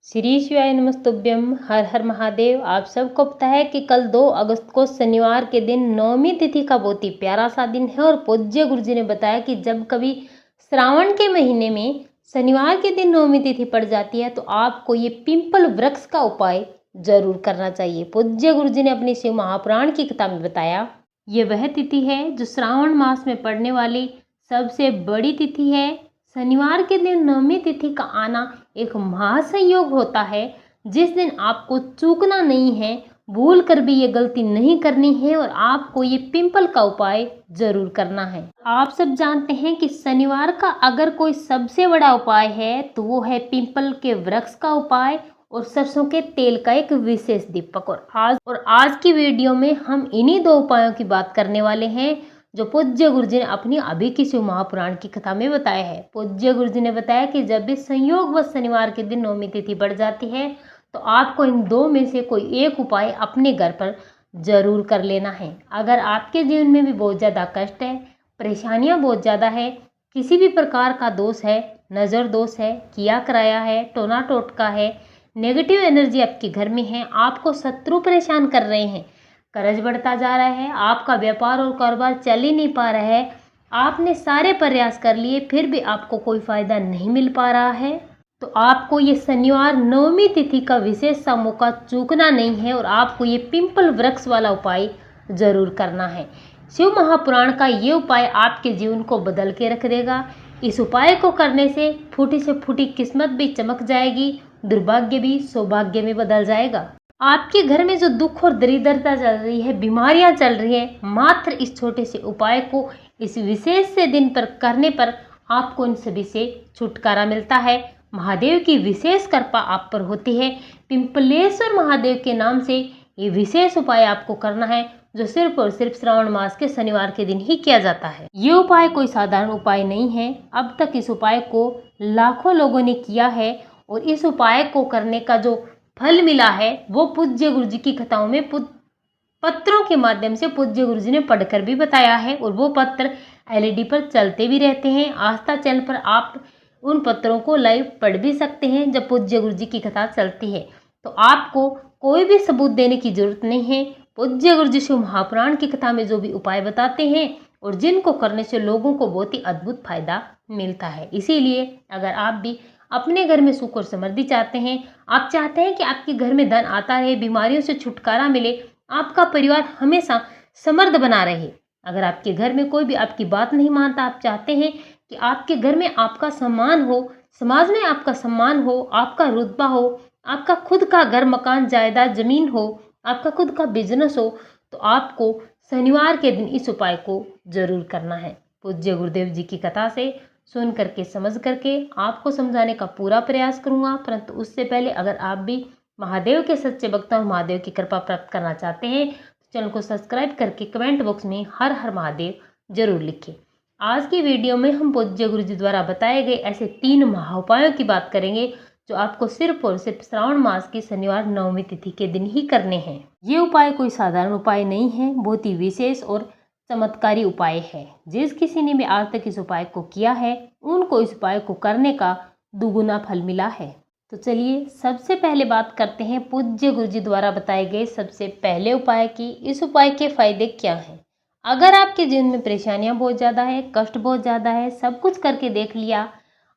श्री शिवाय नमस्तुभ्यम। हर हर महादेव। आप सबको पता है कि कल 2 अगस्त को शनिवार के दिन नवमी तिथि का बहुत ही प्यारा सा दिन है और पूज्य गुरु जी ने बताया कि जब कभी श्रावण के महीने में शनिवार के दिन नवमी तिथि पड़ जाती है तो आपको ये पिंपल वृक्ष का उपाय जरूर करना चाहिए। पूज्य गुरु जी ने अपनी शिव महापुराण की किताब में बताया ये वह तिथि है जो श्रावण मास में पड़ने वाली सबसे बड़ी तिथि है। शनिवार के दिन नवमी तिथि का आना एक महासंयोग होता है जिस दिन आपको चूकना नहीं है, भूल कर भी ये गलती नहीं करनी है और आपको ये पिंपल का उपाय जरूर करना है। आप सब जानते हैं कि शनिवार का अगर कोई सबसे बड़ा उपाय है तो वो है पिंपल के वृक्ष का उपाय और सरसों के तेल का एक विशेष दीपक। और आज की वीडियो में हम इन्हीं 2 उपायों की बात करने वाले हैं जो पूज्य गुरु जी ने अपनी अभी की शिव महापुराण की कथा में बताया है। पूज्य गुरु जी ने बताया कि जब भी संयोगवश शनिवार के दिन नवमी तिथि बढ़ जाती है तो आपको इन 2 में से कोई एक उपाय अपने घर पर जरूर कर लेना है। अगर आपके जीवन में भी बहुत ज़्यादा कष्ट है, परेशानियां बहुत ज़्यादा है, किसी भी प्रकार का दोष है, नज़र दोष है, किया कराया है, टोना टोटका है, नेगेटिव एनर्जी आपके घर में है, आपको शत्रु परेशान कर रहे हैं, कर्ज बढ़ता जा रहा है, आपका व्यापार और कारोबार चल ही नहीं पा रहा है, आपने सारे प्रयास कर लिए फिर भी आपको कोई फायदा नहीं मिल पा रहा है, तो आपको ये शनिवार नवमी तिथि का विशेष सा मौका चूकना नहीं है और आपको ये पिंपल वृक्ष वाला उपाय जरूर करना है। शिव महापुराण का ये उपाय आपके जीवन को बदल के रख देगा। इस उपाय को करने से फूटी किस्मत भी चमक जाएगी, दुर्भाग्य भी सौभाग्य में बदल जाएगा। आपके घर में जो दुख और दरिद्रता चल रही है, बीमारियां चल रही है, मात्र इस छोटे से उपाय को इस विशेष से दिन पर करने पर आपको इन सभी से छुटकारा मिलता है। महादेव की विशेष कृपा आप पर होती है। पिंपलेश्वर महादेव के नाम से ये विशेष उपाय आपको करना है जो सिर्फ और सिर्फ श्रावण मास के शनिवार के दिन ही किया जाता है। ये उपाय कोई साधारण उपाय नहीं है। अब तक इस उपाय को लाखों लोगों ने किया है और इस उपाय को करने का जो फल मिला है वो पूज्य गुरु जी की कथाओं में पत्रों के माध्यम से पूज्य गुरु जी ने पढ़कर भी बताया है और वो पत्र एलईडी पर चलते भी रहते हैं। आस्था चैनल पर आप उन पत्रों को लाइव पढ़ भी सकते हैं जब पूज्य गुरु जी की कथा चलती है। तो आपको कोई भी सबूत देने की जरूरत नहीं है। पूज्य गुरु जी शिव महापुराण की कथा में जो भी उपाय बताते हैं और जिनको करने से लोगों को बहुत ही अद्भुत फायदा मिलता है। इसीलिए अगर आप भी अपने घर में सुख और समृद्धि चाहते हैं, आप चाहते हैं कि आपके घर में धन आता रहे, बीमारियों से छुटकारा मिले, आपका परिवार हमेशा समृद्ध बना रहे, अगर आपके घर में कोई भी आपकी बात नहीं मानता, आप चाहते हैं कि आपके घर में आपका सम्मान हो, समाज में आपका सम्मान हो, आपका रुतबा हो, आपका खुद का घर मकान जायदाद जमीन हो, आपका खुद का बिजनेस हो, तो आपको शनिवार के दिन इस उपाय को जरूर करना है। पूज्य गुरुदेव जी की कथा से सुन करके समझ करके आपको समझाने का पूरा प्रयास करूंगा, परंतु उससे पहले अगर आप भी महादेव के सच्चे भक्त और महादेव की कृपा प्राप्त करना चाहते हैं तो चैनल को सब्सक्राइब करके कमेंट बॉक्स में हर हर महादेव जरूर लिखें। आज की वीडियो में हम पूज्य गुरु जी द्वारा बताए गए ऐसे 3 महाउपायों की बात करेंगे जो आपको सिर्फ और सिर्फ श्रावण मास की शनिवार नवमी तिथि के दिन ही करने हैं। ये उपाय कोई साधारण उपाय नहीं है, बहुत ही विशेष और चमत्कारी उपाय है। जिस किसी ने भी आज तक इस उपाय को किया है उनको इस उपाय को करने का दुगुना फल मिला है। तो चलिए सबसे पहले बात करते हैं पूज्य गुरु जी द्वारा बताए गए सबसे पहले उपाय की। इस उपाय के फायदे क्या हैं? अगर आपके जीवन में परेशानियां बहुत ज़्यादा है, कष्ट बहुत ज़्यादा है, सब कुछ करके देख लिया,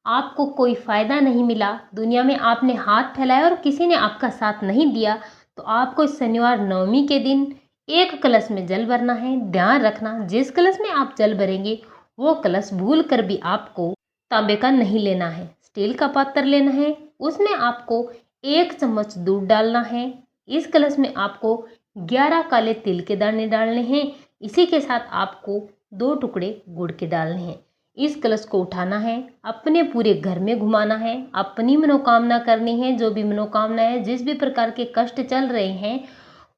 आपको कोई फायदा नहीं मिला, दुनिया में आपने हाथ फैलाया और किसी ने आपका साथ नहीं दिया, तो आपको शनिवार नवमी के दिन एक कलश में जल भरना है। ध्यान रखना जिस कलश में आप जल भरेंगे वो कलश भूल कर भी आपको तांबे का नहीं लेना है, स्टील का पात्र लेना है। उसमें आपको 1 चम्मच दूध डालना है। इस कलश में आपको 11 काले तिल के दाने डालने हैं। इसी के साथ आपको 2 टुकड़े गुड़ के डालने हैं। इस कलश को उठाना है, अपने पूरे घर में घुमाना है, अपनी मनोकामना करनी है। जो भी मनोकामना है, जिस भी प्रकार के कष्ट चल रहे हैं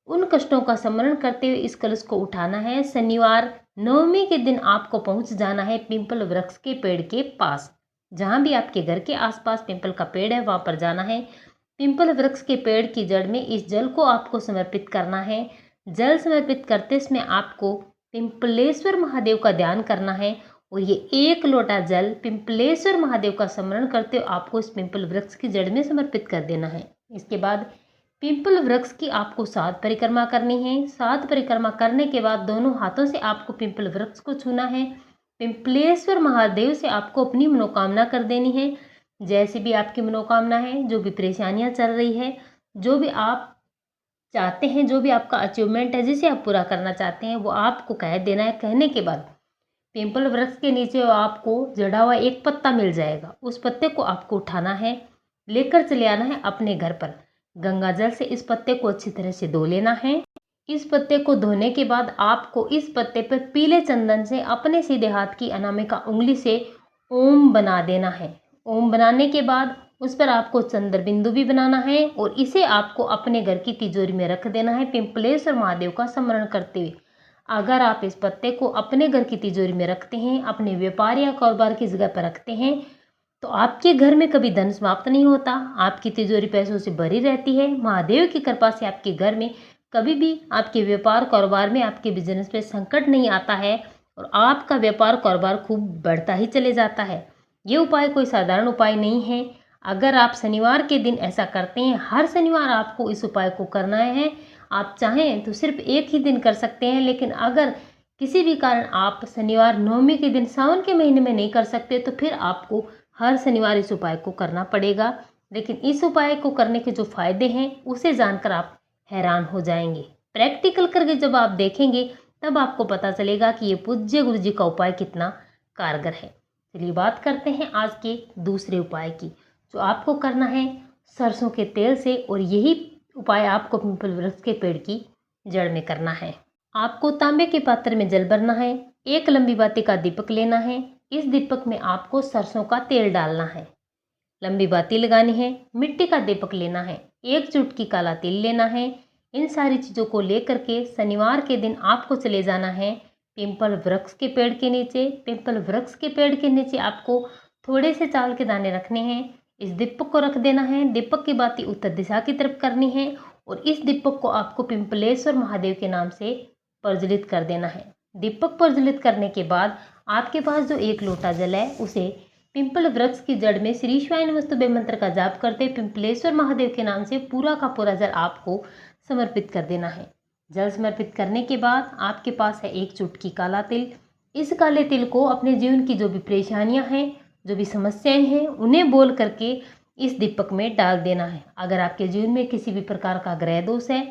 उन कष्टों का स्मरण करते हुए इस कलश को उठाना है। शनिवार नवमी के दिन आपको पहुंच जाना है पिंपल वृक्ष के पेड़ के पास। जहां भी आपके घर के आसपास पिंपल का पेड़ है वहां पर जाना है। पिंपल वृक्ष के पेड़ की जड़ में इस जल को आपको समर्पित करना है। जल समर्पित करते समय आपको पिंपलेश्वर महादेव का ध्यान करना है और ये 1 लोटा जल पिंपलेश्वर महादेव का स्मरण करते हुए आपको इस पिंपल वृक्ष की जड़ में समर्पित कर देना है। इसके बाद पिंपल वृक्ष की आपको 7 परिक्रमा करनी है। 7 परिक्रमा करने के बाद दोनों हाथों से आपको पिंपल वृक्ष को छूना है। पिंपलेश्वर महादेव से आपको अपनी मनोकामना कर देनी है। जैसे भी आपकी मनोकामना है, जो भी परेशानियां चल रही है, जो भी आप चाहते हैं, जो भी आपका अचीवमेंट है, जिसे आप पूरा करना चाहते हैं, वो आपको कह देना है। कहने के बाद पिंपल वृक्ष के नीचे आपको जड़ा हुआ एक पत्ता मिल जाएगा। उस पत्ते को आपको उठाना है, लेकर चले आना है अपने घर पर। गंगा जल से इस पत्ते को अच्छी तरह से धो लेना है। इस पत्ते को धोने के बाद आपको इस पत्ते पर पीले चंदन से अपने सीधे हाथ की अनामिका उंगली से ओम बना देना है। ओम बनाने के बाद उस पर आपको चंद्र बिंदु भी बनाना है और इसे आपको अपने घर की तिजोरी में रख देना है, पिंपलेश्वर महादेव का स्मरण करते हुए। अगर आप इस पत्ते को अपने घर की तिजोरी में रखते हैं, अपने व्यापार या कारोबार की जगह पर रखते हैं, तो आपके घर में कभी धन समाप्त नहीं होता, आपकी तिजोरी पैसों से भरी रहती है। महादेव की कृपा से आपके घर में कभी भी आपके व्यापार कारोबार में, आपके बिजनेस में संकट नहीं आता है और आपका व्यापार कारोबार खूब बढ़ता ही चले जाता है। ये उपाय कोई साधारण उपाय नहीं है। अगर आप शनिवार के दिन ऐसा करते हैं, हर शनिवार आपको इस उपाय को करना है। आप चाहें तो सिर्फ एक ही दिन कर सकते हैं, लेकिन अगर किसी भी कारण आप शनिवार नवमी के दिन सावन के महीने में नहीं कर सकते, तो फिर आपको हर शनिवार इस उपाय को करना पड़ेगा। लेकिन इस उपाय को करने के जो फायदे हैं, उसे जानकर आप हैरान हो जाएंगे। प्रैक्टिकल करके जब आप देखेंगे, तब आपको पता चलेगा कि ये पूज्य गुरु जी का उपाय कितना कारगर है। चलिए बात करते हैं आज के दूसरे उपाय की, जो आपको करना है सरसों के तेल से, और यही उपाय आपको पिंपल वृक्ष के पेड़ की जड़ में करना है। आपको तांबे के पात्र में जल भरना है, एक लंबी बाती का दीपक लेना है। इस दीपक में आपको सरसों का तेल डालना है, लंबी बाती लगानी है, मिट्टी का दीपक लेना है, एक चुटकी काला तिल लेना है। इन सारी चीज़ों को लेकर के शनिवार के दिन आपको चले जाना है पिंपल वृक्ष के पेड़ के नीचे। पिंपल वृक्ष के पेड़ के नीचे आपको थोड़े से चावल के दाने रखने हैं, इस दीपक को रख देना है। दीपक की बाती उत्तर दिशा की तरफ करनी है और इस दीपक को आपको पिंपलेश्वर महादेव के नाम से प्रज्वलित कर देना है। दीपक प्रज्वलित करने के बाद आपके पास जो 1 लोटा जल है, उसे पिंपल वृक्ष की जड़ में श्री शिवाय नमस्तुभ्ये मंत्र का जाप करते पिंपलेश्वर महादेव के नाम से पूरा का पूरा जल आपको समर्पित कर देना है। जल समर्पित करने के बाद आपके पास है 1 चुटकी काला तिल। इस काले तिल को अपने जीवन की जो भी परेशानियां हैं, जो भी समस्याएं हैं, उन्हें बोल करके इस दीपक में डाल देना है। अगर आपके जीवन में किसी भी प्रकार का ग्रह दोष है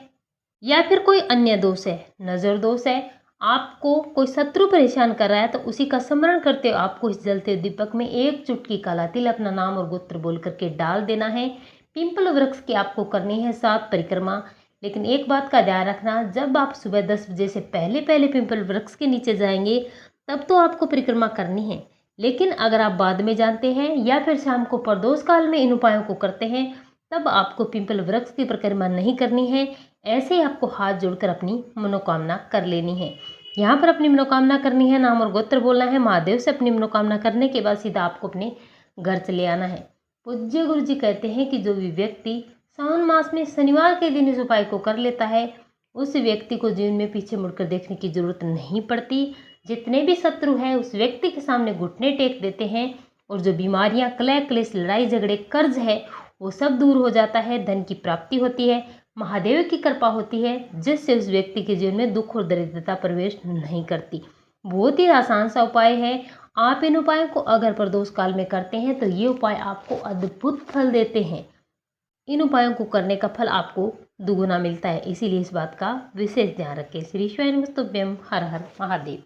या फिर कोई अन्य दोष है, नजर दोष है, आपको कोई शत्रु परेशान कर रहा है, तो उसी का स्मरण करते हुए आपको इस जलते दीपक में 1 चुटकी काला तिल अपना नाम और गोत्र बोल करके डाल देना है। पिंपल वृक्ष की आपको करनी है 7 परिक्रमा। लेकिन एक बात का ध्यान रखना, जब आप सुबह 10 बजे से पहले पहले पिंपल वृक्ष के नीचे जाएंगे, तब तो आपको परिक्रमा करनी है। लेकिन अगर आप बाद में जानते हैं या फिर शाम को प्रदोष काल में इन उपायों को करते हैं, तब आपको पिंपल वृक्ष की परिक्रमा नहीं करनी है। ऐसे ही आपको हाथ जोड़कर अपनी मनोकामना कर लेनी है। यहाँ पर अपनी मनोकामना करनी है, नाम और गोत्र बोलना है, महादेव से अपनी मनोकामना करने के बाद सीधा आपको अपने घर चले आना है। पूज्य गुरु जी कहते हैं कि जो भी व्यक्ति सावन मास में शनिवार के दिन इस उपाय को कर लेता है, उस व्यक्ति को जीवन में पीछे मुड़कर देखने की जरूरत नहीं पड़ती। जितने भी शत्रु हैं उस व्यक्ति के सामने घुटने टेक देते हैं और जो बीमारियां, कलह क्लेश, लड़ाई झगड़े, कर्ज है, वो सब दूर हो जाता है। धन की प्राप्ति होती है, महादेव की कृपा होती है, जिससे उस व्यक्ति के जीवन में दुख और दरिद्रता प्रवेश नहीं करती। बहुत ही आसान सा उपाय है। आप इन उपायों को अगर प्रदोष काल में करते हैं तो ये उपाय आपको अद्भुत फल देते हैं। इन उपायों को करने का फल आपको दुगुना मिलता है, इसीलिए इस बात का विशेष ध्यान रखें। श्री शिवाय नमस्तुभ्यं। हर हर महादेव।